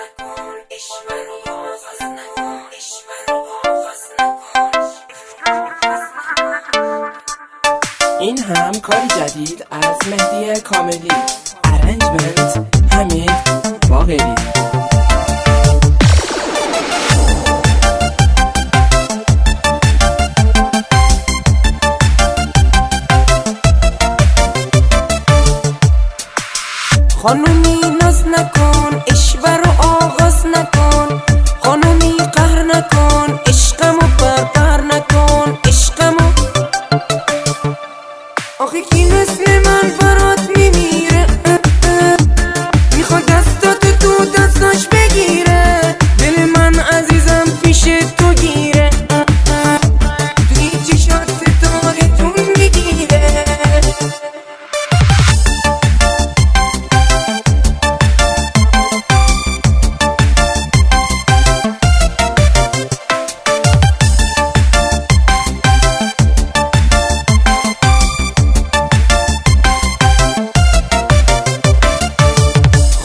نکن، عشق رو آغاز نکن، عشق رو آغاز نکن. این هم کاری جدید از مهدی کاملی. ارنجمنت حمید باقری. خانومی ناز نکن، عشق رو آغاز نکن، خانومی قهر نکن، عشقمو برقرار نکن، عشقمو. آخه کی مثل من برات میمیره، میخواد دستاتو تو دستاش بگیره، دل من عزیزم پیش تو گیره، توی چشات ستارتون میگیره.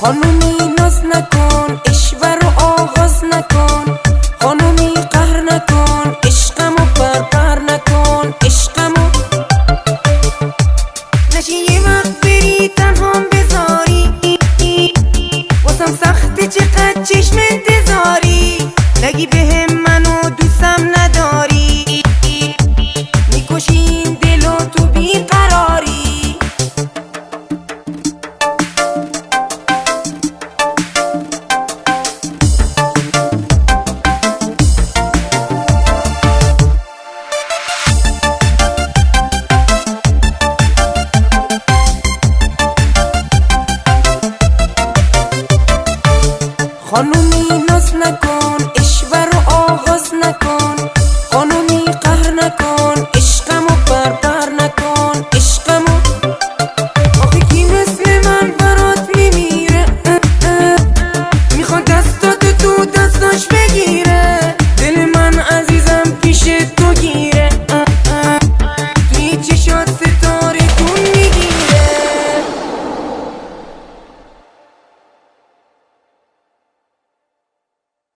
خانومی ناز نکن، عشق رو آغاز نکن، خانومی قهر نکن، عشقمو برقرار نکن، عشقمو. نشه یه وقت بری تنهام بذاری، واسم سخته چقدر چشم انتظاری، نگی بهم منو دوستم نداری، میکشی این دلو تو بیقراری. خانومی ناز نکن، عشق رو آغاز نکن، خانومی قهر نکن، عشقمو برقرار نکن، عشقمو. آخه کی مثل من برات میمیره، میخواد دستاتو تو دستاش بگیره، دل من عزیزم پیش تو گیره، توی چشات